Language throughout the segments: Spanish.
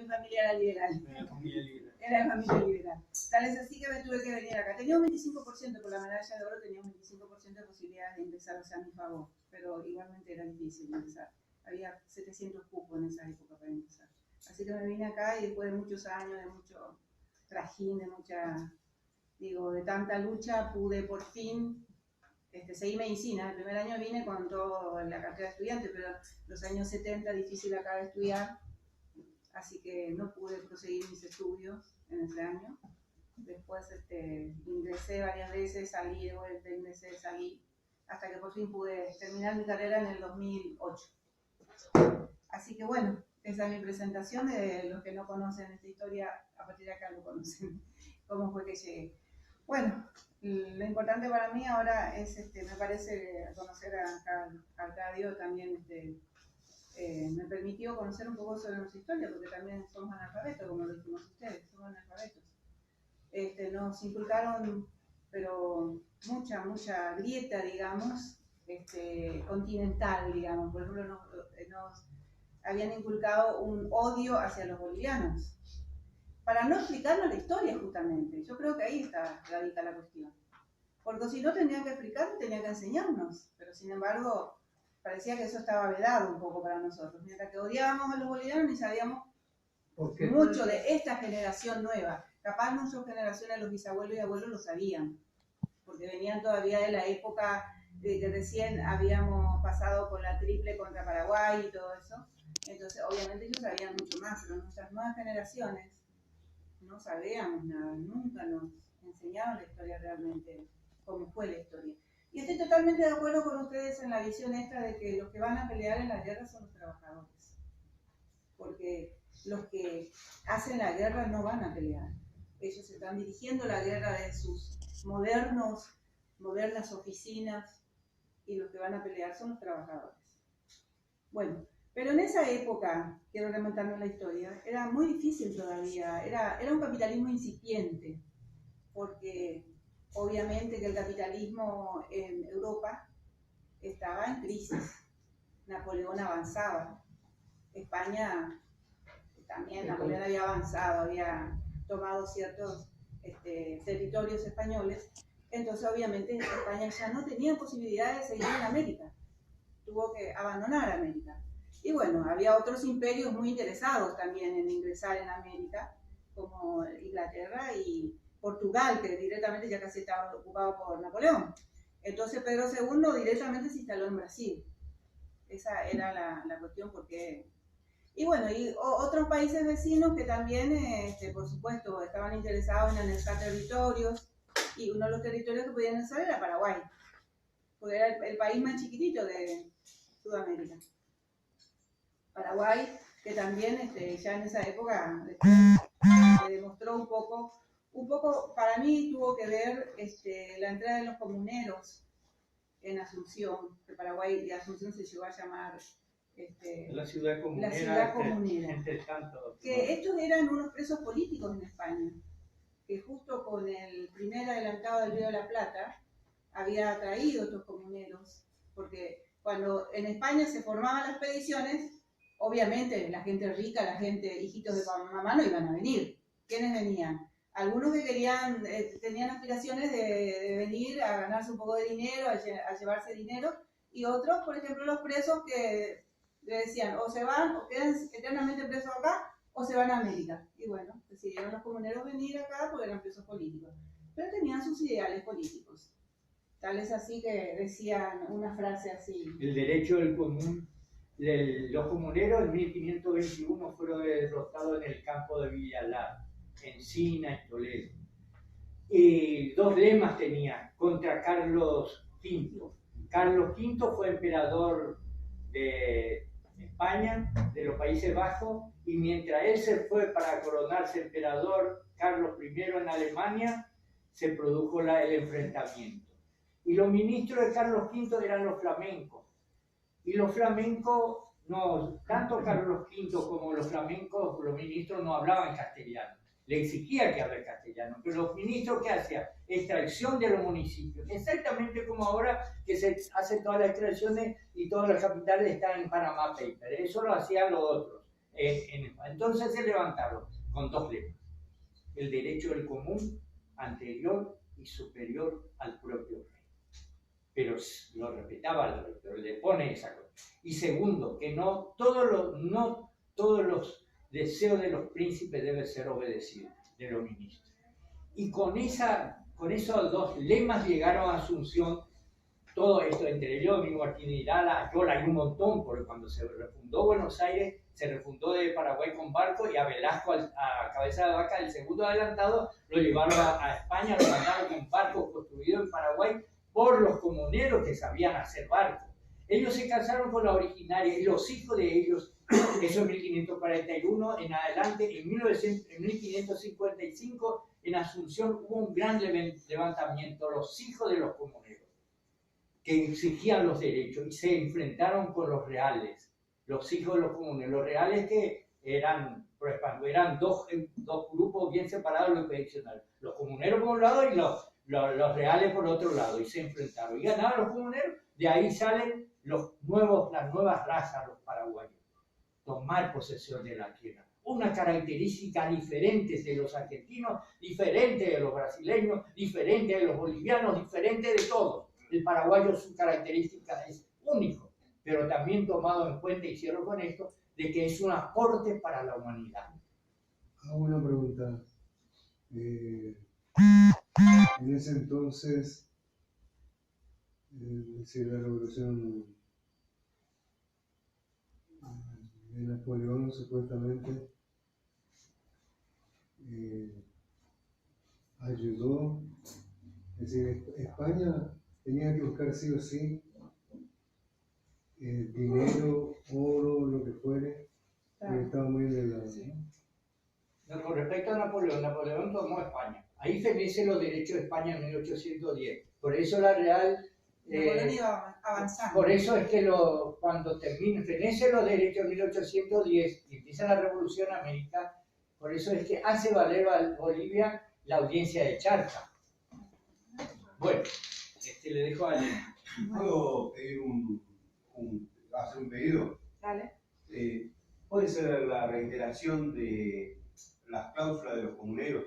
mi familia era liberal. Era familia liberal. Era familia liberal. Tal es así que me tuve que venir acá. Tenía un 25%, por la medalla de oro tenía un 25% de posibilidades de ingresar, o sea, a mi favor. Pero igualmente era difícil ingresar. Había 700 cupos en esa época para ingresar. Así que me vine acá y después de muchos años, de mucho trajín, de mucha, de tanta lucha, pude por fin seguí medicina. El primer año vine con toda la cartera de estudiante, pero los años 70 difícil acá de estudiar, así que no pude proseguir mis estudios en ese año. Después ingresé varias veces, salí de vuelta, ingresé, salí, hasta que por fin pude terminar mi carrera en el 2008. Así que bueno, esa es mi presentación. De los que no conocen esta historia, a partir de acá lo conocen, cómo fue que llegué. Bueno, lo importante para mí ahora es, me parece, conocer a Arcadio también, me permitió conocer un poco sobre nuestra historia, porque también somos analfabetos, como lo dijimos ustedes, somos analfabetos. Nos inculcaron, pero mucha grieta, digamos, continental, digamos. Por ejemplo, nos habían inculcado un odio hacia los bolivianos, para no explicarnos la historia justamente. Yo creo que ahí radica la cuestión. Porque si no tendrían que explicarnos, tenían que enseñarnos. Pero sin embargo, parecía que eso estaba vedado un poco para nosotros. Mientras que odiábamos a los bolivianos, ni sabíamos mucho de esta generación nueva. Capaz nuestras generaciones, los bisabuelos y abuelos lo sabían, porque venían todavía de la época de que recién habíamos pasado por la triple contra Paraguay y todo eso. Entonces, obviamente ellos sabían mucho más, pero nuestras nuevas generaciones no sabíamos nada, nunca nos enseñaron la historia realmente, cómo fue la historia. Y estoy totalmente de acuerdo con ustedes en la visión esta de que los que van a pelear en la guerra son los trabajadores. Porque los que hacen la guerra no van a pelear. Ellos están dirigiendo la guerra de sus modernas oficinas, y los que van a pelear son los trabajadores. Bueno, pero en esa época, quiero remontarme a la historia, era muy difícil todavía, era un capitalismo incipiente, porque obviamente que el capitalismo en Europa estaba en crisis. Napoleón avanzaba, España también, Napoleón había avanzado, había tomado ciertos territorios españoles, entonces obviamente España ya no tenía posibilidad de seguir en América, tuvo que abandonar América. Y bueno, había otros imperios muy interesados también en ingresar en América, como Inglaterra y Portugal, que directamente ya casi estaba ocupado por Napoleón. Entonces Pedro II directamente se instaló en Brasil. Esa era la cuestión, porque... Y bueno, y otros países vecinos que también, por supuesto, estaban interesados en anexar territorios, y uno de los territorios que podían anexar era Paraguay, porque era el país más chiquitito de Sudamérica. Paraguay, que también ya en esa época demostró un poco, para mí tuvo que ver la entrada de los comuneros en Asunción, que Paraguay y Asunción se llegó a llamar la ciudad comunera. La ciudad comunera. Entre tanto, que estos eran unos presos políticos en España, que justo con el primer adelantado del Río de la Plata había traído estos comuneros, porque cuando en España se formaban las expediciones, obviamente la gente rica, la gente, hijitos de mamá, no iban a venir. ¿Quiénes venían? Algunos que querían, tenían aspiraciones de venir a ganarse un poco de dinero, a llevarse dinero, y otros, por ejemplo, los presos que le decían, o se van, o quedan eternamente presos acá, o se van a América. Y bueno, decidieron los comuneros venir acá porque eran presos políticos. Pero tenían sus ideales políticos. Tal es así que decían una frase así. El derecho del común. Los comuneros en 1521 fueron derrotados en el campo de Villalar, Encina y Toledo. Y dos lemas tenían contra Carlos V. Carlos V fue emperador de España, de los Países Bajos, y mientras él se fue para coronarse emperador, Carlos I en Alemania, se produjo el enfrentamiento. Y los ministros de Carlos V eran los flamencos. Y los flamencos, no, tanto Carlos V como los flamencos, los ministros no hablaban castellano. Le exigía que hable castellano, pero los ministros, ¿qué hacían? Extracción de los municipios. Exactamente como ahora que se hacen todas las extracciones y todas las capitales están en Panama Papers. Eso lo hacían los otros. Entonces se levantaron con dos lemas: el derecho del común anterior y superior al propio rey. Pero lo respetaba al rey, pero le pone esa cosa. Y segundo, que no todos los deseos de los príncipes deben ser obedecidos, de los ministros. Y con esos dos lemas llegaron a Asunción. Todo esto, entre ellos, mismo Martín de Irala, Ayola, hay un montón, porque cuando se refundó Buenos Aires, se refundó de Paraguay con barco, y a Velasco, a Cabeza de Vaca, el segundo adelantado, lo llevaron a España, lo mandaron con barcos construidos en Paraguay por los comuneros que sabían hacer barcos. Ellos se casaron con la originaria, y los hijos de ellos, eso en 1541, en adelante, en 1555, en Asunción hubo un gran levantamiento, los hijos de los comuneros, que exigían los derechos y se enfrentaron con los reales, los hijos de los comuneros, los reales que eran dos grupos bien separados, los expedicionarios, los comuneros por un lado y los reales por otro lado, y se enfrentaron y ganaron los comuneros. De ahí salen las nuevas razas, los paraguayos, tomar posesión de la tierra. Una característica diferente de los argentinos, diferente de los brasileños, diferente de los bolivianos, diferente de todos. El paraguayo, su característica es único, pero también tomado en cuenta, y cierro con esto, de que es un aporte para la humanidad. Hago una pregunta. En ese entonces, si la revolución de Napoleón, supuestamente, ayudó, es decir, España tenía que buscar sí o sí dinero, oro, lo que fuere, porque estaba muy endeudado. Sí. Con respecto a Napoleón tomó España. Ahí fenece los derechos de España en 1810. Por eso la Real... Napoleón iba avanzando. Por eso es que cuando fenece los derechos en 1810 y empieza la Revolución en América, por eso es que hace valer a Bolivia la audiencia de Charca. Bueno, le dejo a Elena. ¿Puedo pedir hacer un pedido? Dale. Puede ser la reiteración de las cláusulas de los comuneros.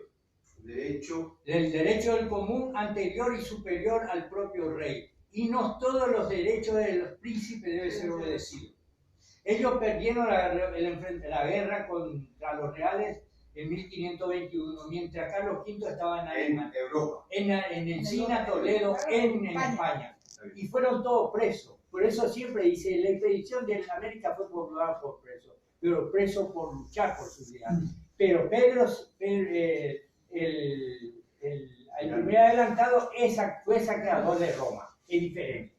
El derecho del común anterior y superior al propio rey. Y no todos los derechos de los príncipes deben ser obedecidos. Ellos perdieron la guerra contra los reales en 1521, mientras Carlos V estaba En Europa. en Encina, Toledo, en España. Y fueron todos presos. Por eso siempre dice, la expedición de América fue popular por presos, pero presos por luchar por sus ideales. Pero el primer adelantado fue saqueador de Roma, es diferente.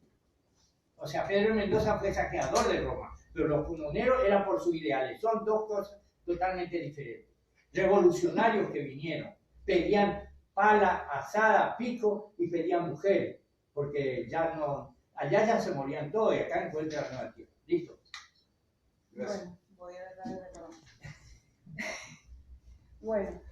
O sea, Pedro Mendoza fue saqueador de Roma, pero los comuneros eran por sus ideales. Son dos cosas totalmente diferentes. Revolucionarios que vinieron, pedían pala, asada, pico, y pedían mujeres, porque allá ya se morían todos y acá encuentran la nueva tierra. Listo. Gracias. Bueno, voy a darle de perdón.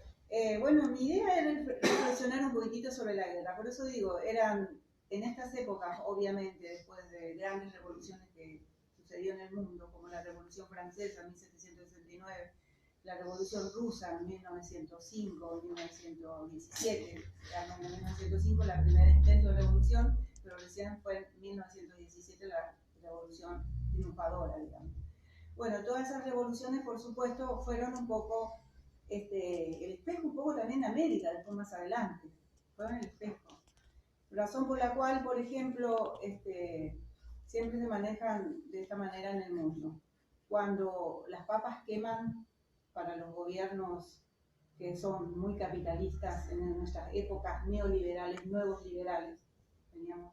Bueno, mi idea era reflexionar un poquitito sobre la guerra. Por eso digo, eran en estas épocas, obviamente, después de grandes revoluciones que sucedió en el mundo, como la Revolución Francesa en 1769, la Revolución Rusa en 1905, 1917, en 1905 la primera intento de revolución, pero recién fue en 1917 la revolución triunfadora, digamos. Bueno, todas esas revoluciones, por supuesto, fueron un poco el espejo, un poco también de América, después más adelante, fueron el espejo. Razón por la cual, por ejemplo, siempre se manejan de esta manera en el mundo. Cuando las papas queman para los gobiernos que son muy capitalistas en nuestras épocas neoliberales, nuevos liberales, teníamos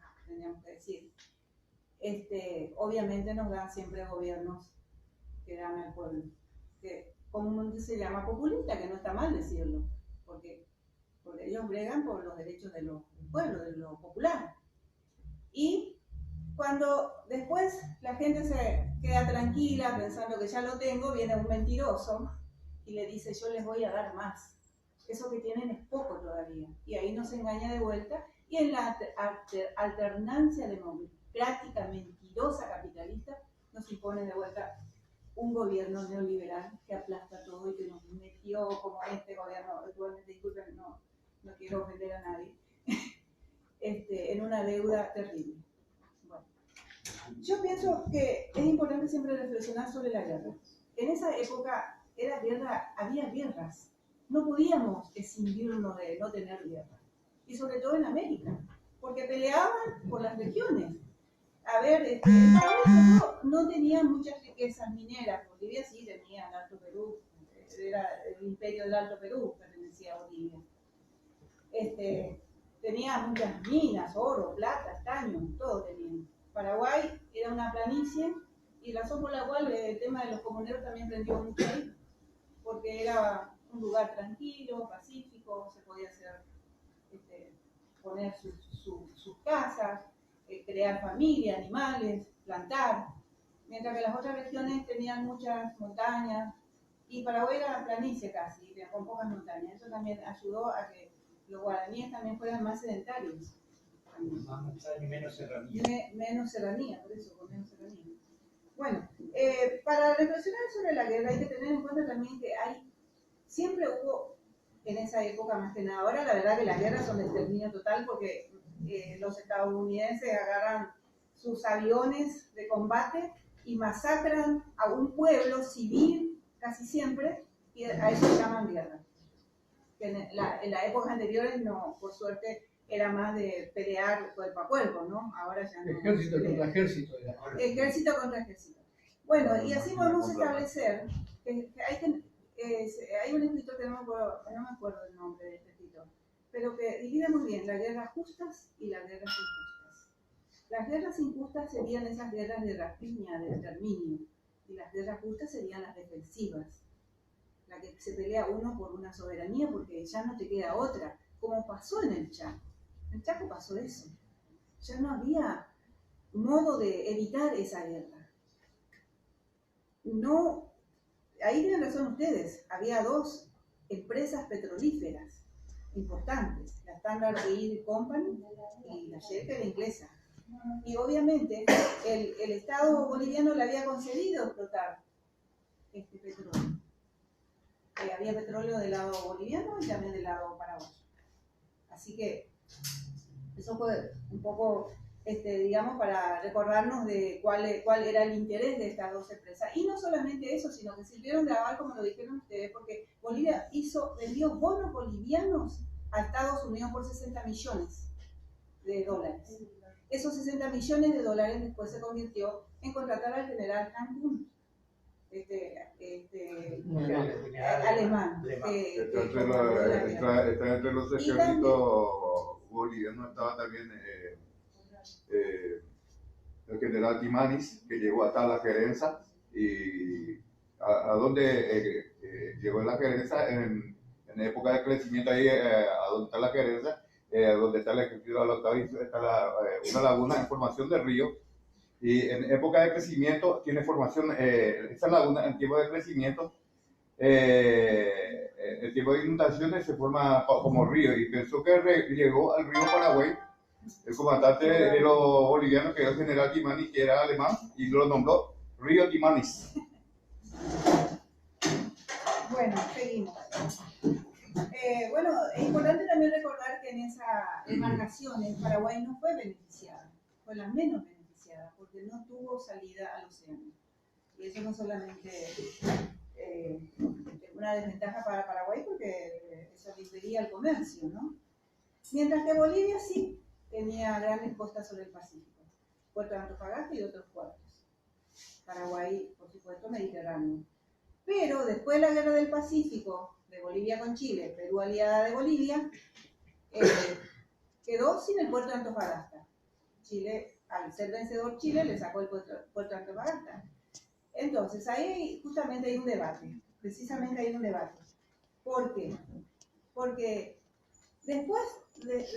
que decir, obviamente nos dan siempre gobiernos que dan al pueblo, que comúnmente se llama populista, que no está mal decirlo, porque ellos bregan por los derechos del pueblo, de lo popular. Y cuando después la gente se queda tranquila pensando que ya lo tengo, viene un mentiroso y le dice, yo les voy a dar más. Eso que tienen es poco todavía. Y ahí nos engaña de vuelta. Y en la alternancia democrática, mentirosa, capitalista, nos impone de vuelta un gobierno neoliberal que aplasta todo y que nos metió, como este gobierno, actualmente, disculpen, no quiero ofender a nadie, en una deuda terrible. Bueno, yo pienso que es importante siempre reflexionar sobre la guerra. En esa época había guerras. No podíamos escindirnos de no tener guerra. Y sobre todo en América, porque peleaban por las regiones. A ver, Estados Unidos no tenía muchas riquezas mineras. Bolivia sí tenía el Alto Perú, era el imperio del Alto Perú, pertenecía a Bolivia. Tenía muchas minas, oro, plata, estaño, todo tenía. Paraguay era una planicie y razón por la cual el tema de los comuneros también prendió mucho ahí, porque era un lugar tranquilo, pacífico, se podía hacer, poner sus casas, crear familia, animales, plantar, mientras que las otras regiones tenían muchas montañas y Paraguay era planicie casi, con pocas montañas. Eso también ayudó a que los guaraníes también fueran más sedentarios. Más montaña y menos serranía. Menos serranía, por eso, con menos serranía. Bueno, para reflexionar sobre la guerra hay que tener en cuenta también que siempre hubo, en esa época más que nada, ahora la verdad que las guerras son de exterminio total porque los estadounidenses agarran sus aviones de combate y masacran a un pueblo civil casi siempre, y a eso se llaman guerra. En las épocas anteriores, no, por suerte, era más de pelear cuerpo a cuerpo, ¿no? Ahora ya no. Ejército contra ejército. Ejército contra ejército. Bueno, y así podemos establecer que hay un escritor que no me acuerdo el nombre de este escritor, pero que divide muy bien las guerras justas y las guerras injustas. Las guerras injustas serían esas guerras de rapiña, de exterminio, y las guerras justas serían las defensivas, la que se pelea uno por una soberanía porque ya no te queda otra, como pasó en el Chaco. En el Chaco pasó eso. Ya no había modo de evitar esa guerra. No, ahí tienen razón ustedes, había dos empresas petrolíferas importantes, la Standard Oil Company y la Shell, que era inglesa. Y obviamente el Estado boliviano le había concedido explotar este petróleo. Había petróleo del lado boliviano y también del lado paraguayo. Así que eso fue un poco, digamos, para recordarnos de cuál era el interés de estas dos empresas. Y no solamente eso, sino que sirvieron de aval, como lo dijeron ustedes, porque Bolivia vendió bonos bolivianos a Estados Unidos por 60 millones de dólares. Esos 60 millones de dólares después se convirtió en contratar al general Han Kun, alemán. Está entre los ejércitos bolivianos, estaba también el general Timanis, que llegó hasta la Gerenza, y a donde llegó la Gerenza en época de crecimiento, ahí a donde está la Gerenza, donde está el ejército de la octava, está una laguna en formación de río. Y en época de crecimiento tiene formación, esta laguna en tiempo de crecimiento, el tiempo de inundaciones se forma como río, y pensó que llegó al río Paraguay el comandante de los bolivianos, que era el general Timanis, que era alemán, y lo nombró Río Timanis. Bueno, seguimos. Bueno, es importante también recordar que en esa embarcación el Paraguay no fue beneficiada, fue la menos beneficiada, porque no tuvo salida al océano. Y eso no solamente una desventaja para Paraguay, porque eso le impedía el comercio, ¿no? Mientras que Bolivia sí tenía grandes costas sobre el Pacífico, Puerto de Antofagasta y otros puertos. Paraguay, por supuesto, Mediterráneo. Pero después de la Guerra del Pacífico, de Bolivia con Chile, Perú aliada de Bolivia, quedó sin el puerto de Antofagasta. Chile, al ser vencedor Chile, le sacó el puerto de Antofagasta. Entonces, ahí justamente hay un debate, precisamente hay un debate. ¿Por qué? Porque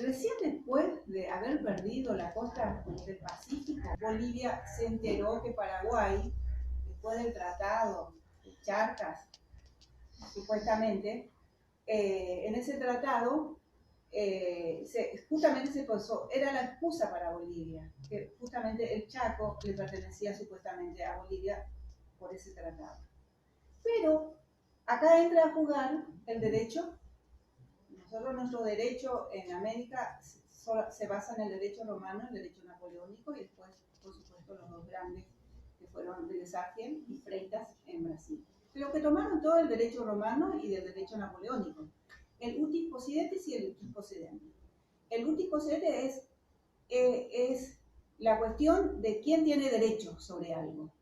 recién después de haber perdido la costa del Pacífico, Bolivia se enteró que Paraguay, después del tratado de Charcas, supuestamente, en ese tratado justamente se posó, era la excusa para Bolivia, que justamente el Chaco le pertenecía supuestamente a Bolivia por ese tratado. Pero acá entra a jugar el derecho. Nosotros, nuestro derecho en América se basa en el derecho romano, el derecho napoleónico, y después, por supuesto, los dos grandes que fueron de Sargent y Freitas en Brasil. Pero que tomaron todo el derecho romano y del derecho napoleónico. El utis possidetis y el utis possidendi. El utis possidetis es la cuestión de quién tiene derecho sobre algo.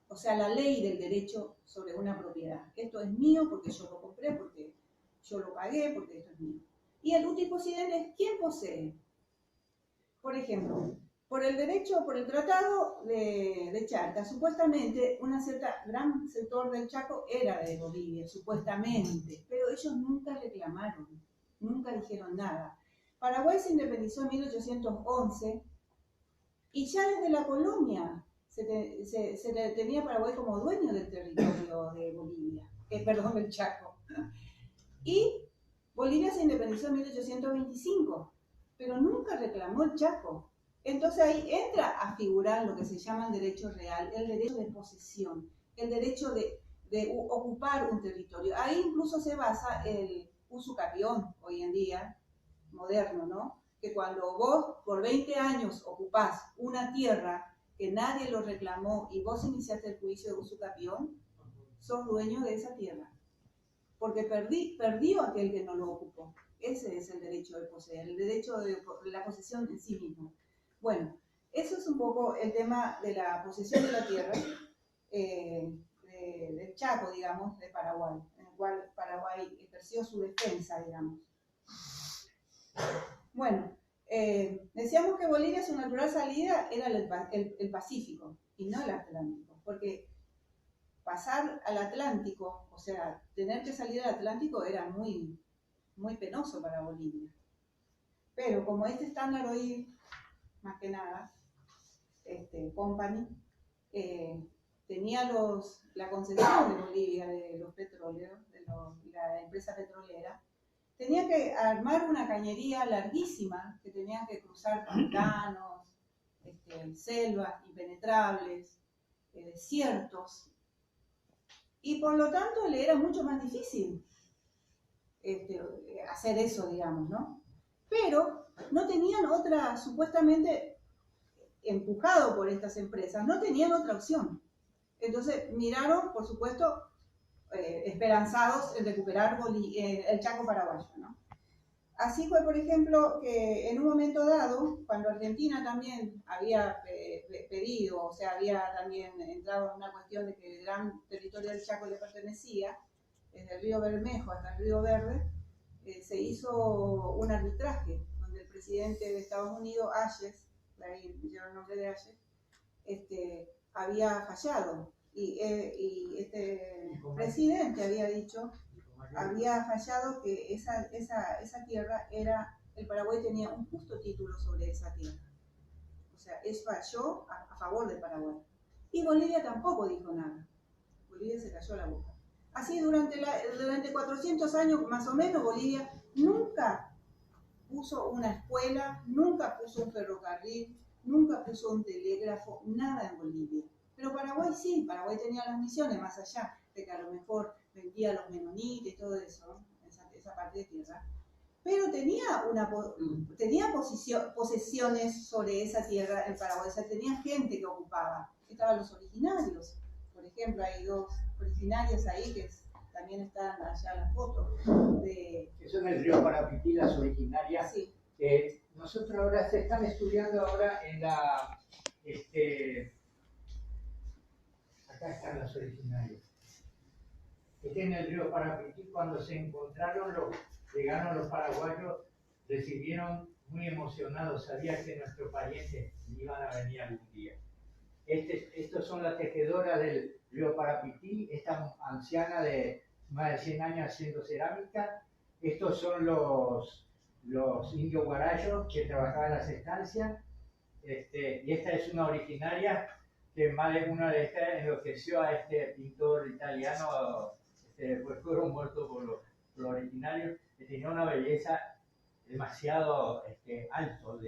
O sea, la ley del derecho sobre una propiedad. Esto es mío porque yo lo compré, porque yo lo pagué, porque esto es mío. Y el utis possidendi es quién posee. Por ejemplo, por el derecho, por el tratado de Charta, supuestamente un gran sector del Chaco era de Bolivia, supuestamente, pero ellos nunca reclamaron, nunca dijeron nada. Paraguay se independizó en 1811 y ya desde la colonia se tenía Paraguay como dueño del territorio de Bolivia, perdón, del Chaco. Y Bolivia se independizó en 1825, pero nunca reclamó el Chaco. Entonces ahí entra a figurar lo que se llama el derecho real, el derecho de posesión, el derecho de ocupar un territorio. Ahí incluso se basa el usucapión hoy en día, moderno, ¿no? Que cuando vos por 20 años ocupás una tierra que nadie lo reclamó y vos iniciaste el juicio de usucapión, sos dueño de esa tierra. Porque perdió aquel que no lo ocupó. Ese es el derecho de poseer, el derecho de la posesión en sí mismo. Bueno, eso es un poco el tema de la posesión de la tierra del Chaco, digamos, de Paraguay, en el cual Paraguay ejerció su defensa, digamos. Bueno, decíamos que Bolivia, su natural salida era el Pacífico y no el Atlántico, porque pasar al Atlántico, o sea, tener que salir al Atlántico era muy, muy penoso para Bolivia. Pero como este estándar hoy, más que nada, Company, tenía la concesión de Bolivia de los petróleos, de la empresa petrolera, tenía que armar una cañería larguísima que tenía que cruzar pantanos, selvas impenetrables, desiertos, y por lo tanto le era mucho más difícil hacer eso, digamos, ¿no? Pero no tenían otra, supuestamente empujado por estas empresas, no tenían otra opción. Entonces miraron, por supuesto, esperanzados en recuperar el Chaco paraguayo, ¿no? Así fue, por ejemplo, que en un momento dado, cuando Argentina también había pedido, o sea, había también entrado en una cuestión de que el gran territorio del Chaco le pertenecía, desde el río Bermejo hasta el río Verde, se hizo un arbitraje donde el presidente de Estados Unidos, Hayes, ahí lleva el nombre de Hayes, había fallado. Y este presidente había dicho, había fallado que esa tierra era, el Paraguay tenía un justo título sobre esa tierra. O sea, eso falló a favor de Paraguay. Y Bolivia tampoco dijo nada. Bolivia se cayó la boca. Así durante 400 años más o menos Bolivia nunca puso una escuela, nunca puso un ferrocarril, nunca puso un telégrafo, nada en Bolivia. Pero Paraguay sí, Paraguay tenía las misiones más allá de que a lo mejor vendía a los menonitas y todo eso, esa parte de tierra. Pero tenía posesiones sobre esa tierra en Paraguay, o sea, tenía gente que ocupaba. Estaban los originarios, por ejemplo, hay 2 originarios ahí que también están allá en la foto. Eso en el río Parapití, las originarias. Sí. Nosotros ahora se están estudiando ahora en la... acá están las originarias. En el río Parapití, cuando se encontraron, llegaron los paraguayos, recibieron muy emocionados, sabían que nuestros parientes iban a venir algún día. Estos son las tejedoras del río Parapití, esta anciana de más de 100 años haciendo cerámica. Estos son los indios guarayos que trabajaban en las estancias. Y esta es una originaria que más de una de estas enloqueció a este pintor italiano, pues fueron muertos por los originarios, que tenía una belleza demasiado alto,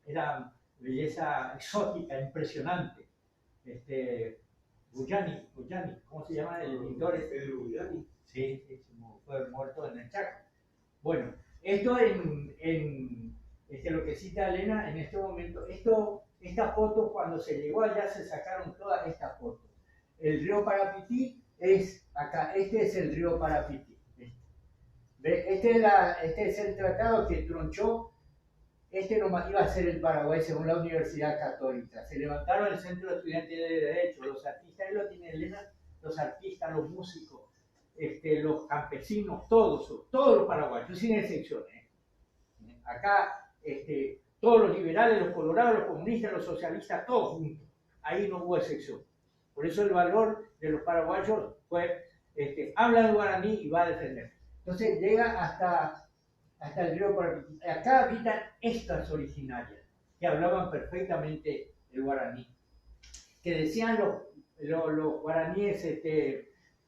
era belleza exótica, impresionante. Bullani, ¿cómo se llama el pintor? Pedro Bullani. Sí, fue muerto en el Chaco. Bueno, esto lo que cita Elena en este momento, estas fotos cuando se llegó allá se sacaron todas estas fotos. El río Parapití es acá, este es el río Parapití. Este es el tratado que tronchó, nomás iba a ser el Paraguay según la Universidad Católica. Se levantaron el Centro de Estudiantes de Derecho, los artistas, ahí lo tiene Elena, los artistas, los músicos, los campesinos, todos los paraguayos, sin excepciones. Acá, todos los liberales, los colorados, los comunistas, los socialistas, todos juntos. Ahí no hubo excepción. Por eso el valor de los paraguayos fue, habla el guaraní y va a defender. Entonces llega hasta el río Parapití. Acá habitan estas originarias, que hablaban perfectamente el guaraní. Que decían los guaraníes,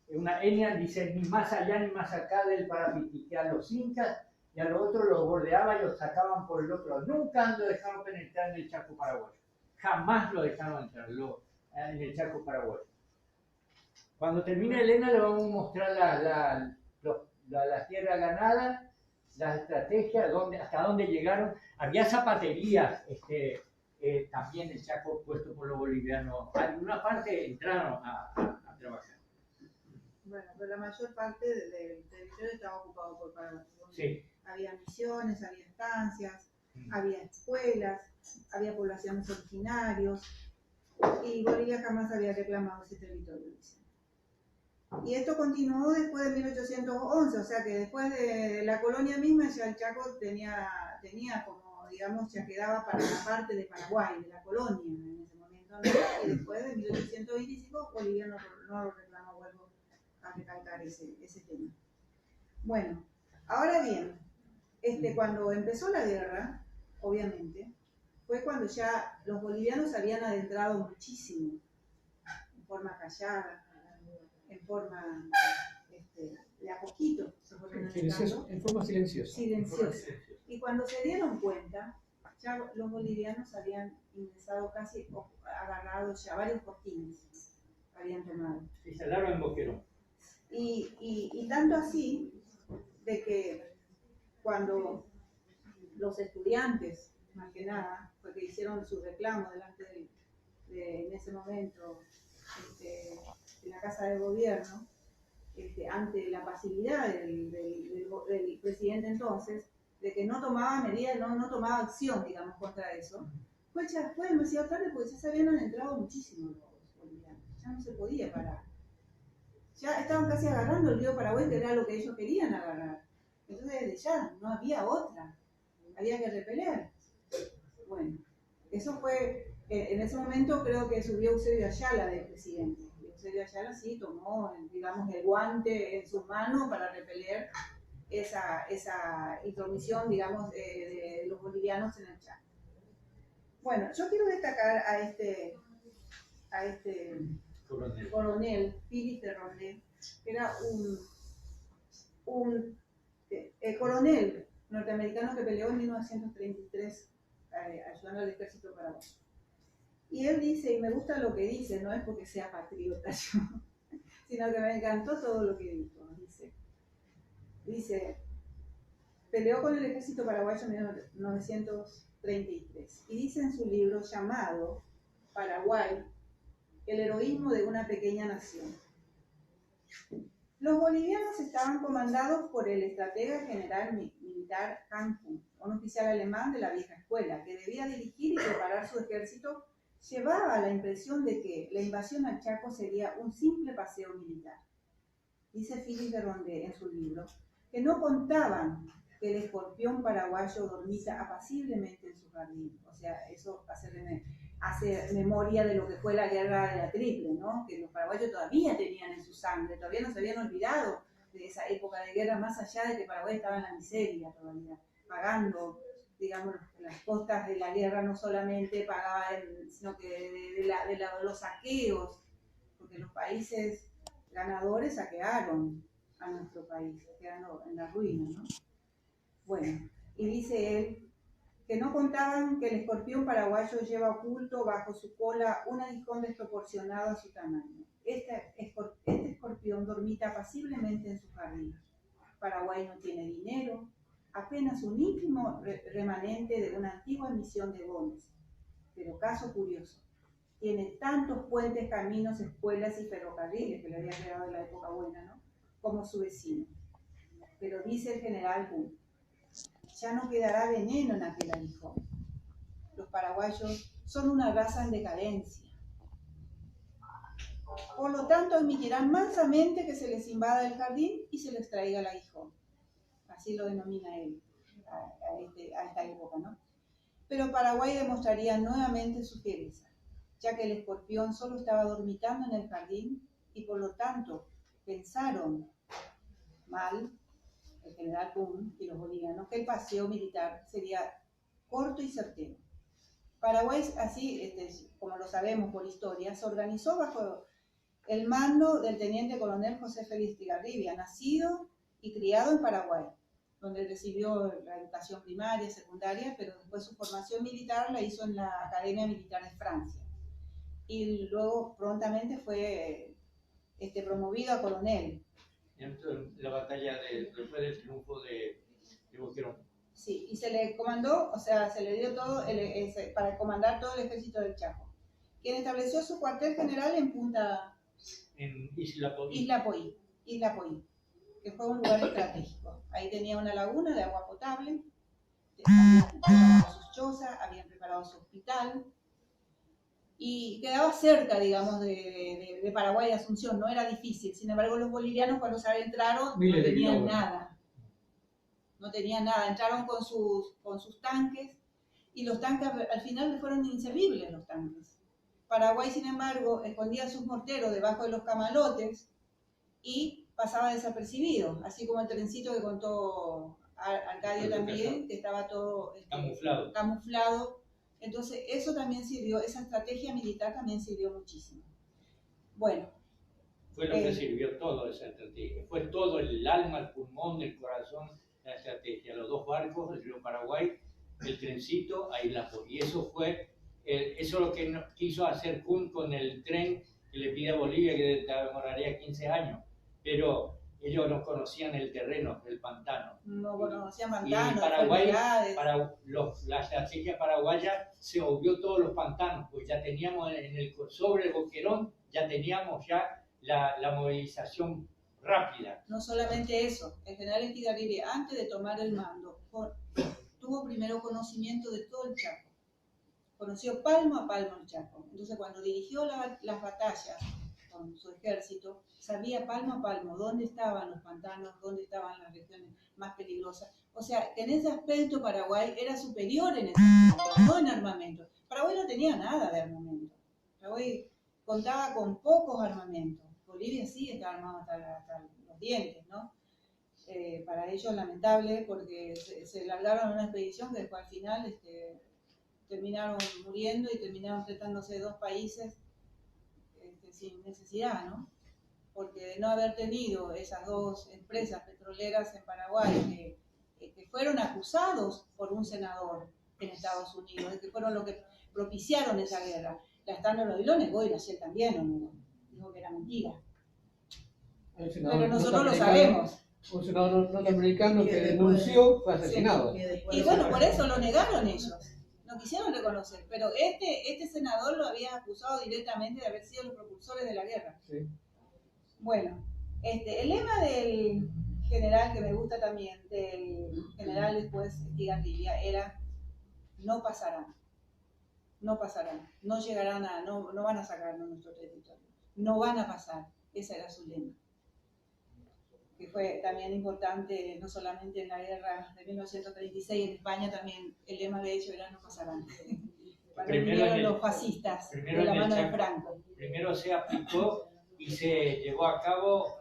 una etnia dice ni más allá ni más acá del Parapití, que a los incas y a los otros los bordeaban y los sacaban por el otro lado. Nunca lo dejaron penetrar en el Chaco paraguayo. Jamás lo dejaron entrar en el Chaco paraguayo. Cuando termine Elena le vamos a mostrar la tierra ganada, las estrategias, hasta dónde llegaron. Había zapaterías también el Chaco puesto por los bolivianos. Alguna parte entraron a trabajar. Bueno, pero la mayor parte del territorio estaba ocupado por Paraguay. Sí. Había misiones, había estancias, había escuelas, había poblaciones originarios, y Bolivia jamás había reclamado ese territorio. Dicen. Y esto continuó después de 1811, o sea que después de la colonia misma ya el Chaco tenía como, digamos, ya quedaba para la parte de Paraguay, de la colonia en ese momento, ¿no? Y después de 1825 Bolivia no lo reclamó, vuelvo a recalcar ese tema. Bueno, ahora bien, cuando empezó la guerra, obviamente, fue cuando ya los bolivianos habían adentrado muchísimo, en forma callada, en forma de a poquito, se fueron adentrando. En forma silenciosa. Silenciosa. Y cuando se dieron cuenta, ya los bolivianos habían ingresado casi, agarrado ya varios fortines, habían tomado. Se instalaron en Boquerón. Y tanto así, de que cuando los estudiantes, más que nada, porque hicieron su reclamo delante en ese momento, en la Casa de Gobierno, ante la pasividad del presidente entonces, de que no tomaba medidas, no tomaba acción, digamos, contra eso, pues ya fue demasiado tarde porque ya se habían adentrado muchísimo los bolivianos, ya no se podía parar. Ya estaban casi agarrando el río Paraguay, que era lo que ellos querían agarrar. Entonces desde ya no había otra, había que repeler. Bueno, eso fue, en ese momento creo que subió Eusebio Ayala de presidente. Eusebio Ayala sí tomó, digamos, el guante en sus manos para repeler esa intromisión, digamos, de los bolivianos en el Chaco. Bueno, yo quiero destacar a este coronel Philippe de Rondé, que era un coronel norteamericano que peleó en 1933 ayudando al ejército paraguayo. Y él dice, y me gusta lo que dice, no es porque sea patriota yo, sino que me encantó todo lo que dijo. Dice, peleó con el ejército paraguayo en 1933 y dice en su libro llamado Paraguay, el heroísmo de una pequeña nación. Los bolivianos estaban comandados por el estratega general militar Hanku, un oficial alemán de la vieja escuela, que debía dirigir y preparar su ejército. Llevaba la impresión de que la invasión al Chaco sería un simple paseo militar. Dice Philippe de Rondé en su libro, que no contaban que el escorpión paraguayo dormita apaciblemente en su jardín. O sea, eso hace memoria de lo que fue la guerra de la Triple, ¿no? Que los paraguayos todavía tenían en su sangre, todavía no se habían olvidado de esa época de guerra, más allá de que Paraguay estaba en la miseria todavía, pagando, digamos, las costas de la guerra. No solamente pagaba, sino que de los saqueos, porque los países ganadores saquearon a nuestro país, quedando en la ruina, ¿no? Bueno, y dice él que no contaban que el escorpión paraguayo lleva oculto bajo su cola un aguijón desproporcionado a su tamaño. este escorpión dormita apaciblemente en su jardín. Paraguay no tiene dinero, apenas un ínfimo remanente de una antigua misión de Gómez. Pero caso curioso, tiene tantos puentes, caminos, escuelas y ferrocarriles que le había quedado en la época buena, ¿no?, como su vecino. Pero dice el general Boone, ya no quedará veneno en aquel aguijón. Los paraguayos son una raza en decadencia. Por lo tanto, admitirán mansamente que se les invada el jardín y se les traiga el aguijón. Así lo denomina él a esta época, ¿no? Pero Paraguay demostraría nuevamente su fiereza, ya que el escorpión solo estaba dormitando en el jardín y por lo tanto pensaron mal el general Boone y los bolivianos que el paseo militar sería corto y certero. Paraguay, así como lo sabemos por historia, se organizó bajo el mando del teniente coronel José Félix Estigarribia, nacido y criado en Paraguay, donde recibió la educación primaria, secundaria, pero después su formación militar la hizo en la Academia Militar de Francia. Y luego prontamente fue promovido a coronel. La batalla después del triunfo de Boquerón. Sí, y se le comandó, o sea, se le dio todo para comandar todo el ejército del Chaco, quien estableció su cuartel general en Isla Poí, que fue un lugar estratégico. Ahí tenía una laguna de agua potable, habían preparado sus chozas, habían preparado su hospital, y quedaba cerca, digamos, de Paraguay y Asunción, no era difícil. Sin embargo, los bolivianos cuando se adentraron no tenían nada. No tenían nada, entraron con sus tanques, y los tanques al final fueron inservibles los tanques. Paraguay, sin embargo, escondía sus morteros debajo de los camalotes y pasaba desapercibido, así como el trencito que contó Arcadio también, que estaba todo camuflado. Entonces eso también sirvió, esa estrategia militar también sirvió muchísimo. Bueno. Fue lo que sirvió todo esa estrategia, fue todo el alma, el pulmón, el corazón, la estrategia. Los dos barcos, el río Paraguay, el trencito, ahí la fue. Y eso fue, eso es lo que quiso hacer Kuhn con el tren que le pide a Bolivia, que demoraría 15 años. Pero ellos no conocían el terreno, el pantano. No conocían pantanos. Y Paraguay, la estrategia paraguaya se obvió todos los pantanos, pues ya teníamos sobre el Boquerón, ya teníamos la movilización rápida. No solamente eso, el general Estigarribia, antes de tomar el mando, tuvo primero conocimiento de todo el Chaco. Conoció palmo a palmo el Chaco. Entonces, cuando dirigió las batallas con su ejército, sabía palmo a palmo dónde estaban los pantanos, dónde estaban las regiones más peligrosas. O sea, que en ese aspecto Paraguay era superior en ese aspecto, no en armamento. Paraguay no tenía nada de armamento. Paraguay contaba con pocos armamentos. Bolivia sí estaba armado hasta los dientes, ¿no? Para ellos lamentable, porque se largaron a una expedición que después al final terminaron muriendo y terminaron enfrentándose dos países sin necesidad, ¿no? Porque de no haber tenido esas dos empresas petroleras en Paraguay que fueron acusados por un senador en Estados Unidos, de que fueron los que propiciaron esa guerra. Lastano lo negó y la Shell también lo negó. Dijo que era mentira. Pero nosotros lo sabemos. Un senador norteamericano que denunció fue asesinado. Sí. Y bueno, por eso lo negaron ellos. No quisieron reconocer, pero este senador lo había acusado directamente de haber sido los propulsores de la guerra. Sí. Bueno, el lema del general, que me gusta también, del general después Estigarribia, era: no pasarán, no llegarán no van a sacarnos nuestro territorio, no van a pasar. Ese era su lema, que fue también importante, no solamente en la guerra de 1936, en España también el lema de ellos era: no pasarán. Cuando vinieron los fascistas de la mano de Franco. Primero se aplicó y se llevó a cabo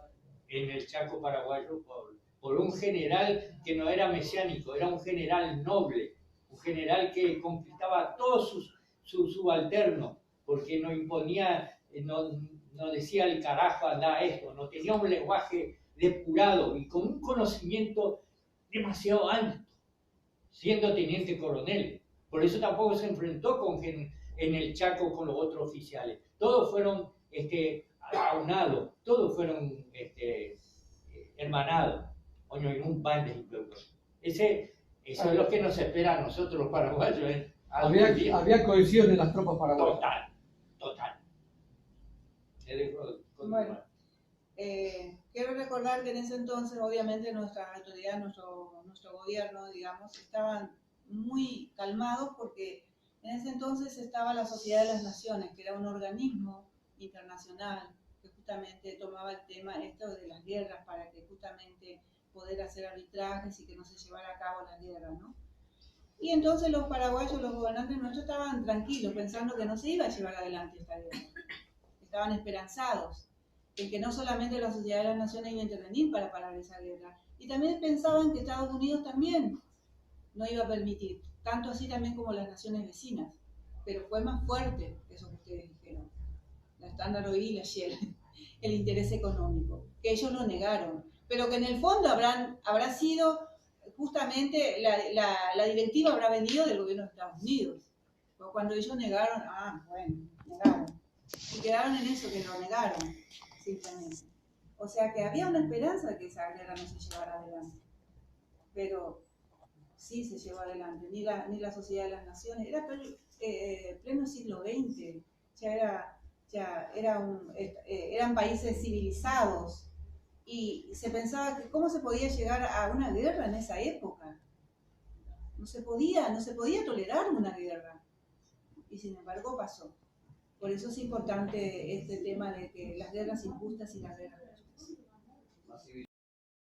en el Chaco paraguayo por un general que no era mesiánico, era un general noble, un general que conquistaba a todos sus subalternos, porque no imponía, no decía el carajo, anda esto, no tenía un lenguaje depurado y con un conocimiento demasiado alto, siendo teniente coronel. Por eso tampoco se enfrentó en el Chaco con los otros oficiales. Todos fueron aunados, todos fueron hermanados. Coño, en un pan de eso es lo que nos espera a nosotros los paraguayos. Algún día. Había cohesión en las tropas paraguayas. Total, total. Bueno, quiero recordar que en ese entonces, obviamente, nuestras autoridades, nuestro gobierno, digamos, estaban muy calmados porque en ese entonces estaba la Sociedad de las Naciones, que era un organismo internacional que justamente tomaba el tema esto de las guerras para que justamente poder hacer arbitrajes y que no se llevara a cabo la guerra, ¿no? Y entonces los paraguayos, los gobernantes nuestros estaban tranquilos, pensando que no se iba a llevar adelante esta guerra. Estaban esperanzados en que no solamente la Sociedad de las Naciones iba a intervenir para parar esa guerra, y también pensaban que Estados Unidos también no iba a permitir, tanto así también como las naciones vecinas, pero fue más fuerte eso que ustedes dijeron, la Standard Oil y la Shell, el interés económico, que ellos lo negaron, pero que en el fondo habrá sido justamente la directiva habrá venido del gobierno de Estados Unidos. Pero cuando ellos negaron, negaron. Y quedaron en eso, que lo negaron, simplemente. O sea que había una esperanza de que esa guerra no se llevara adelante. Pero sí se llevó adelante, ni la Sociedad de las Naciones. Era pleno siglo XX, eran países civilizados. Y se pensaba que cómo se podía llegar a una guerra en esa época. No se podía tolerar una guerra. Y sin embargo pasó. Por eso es importante este tema de que las guerras injustas y las guerras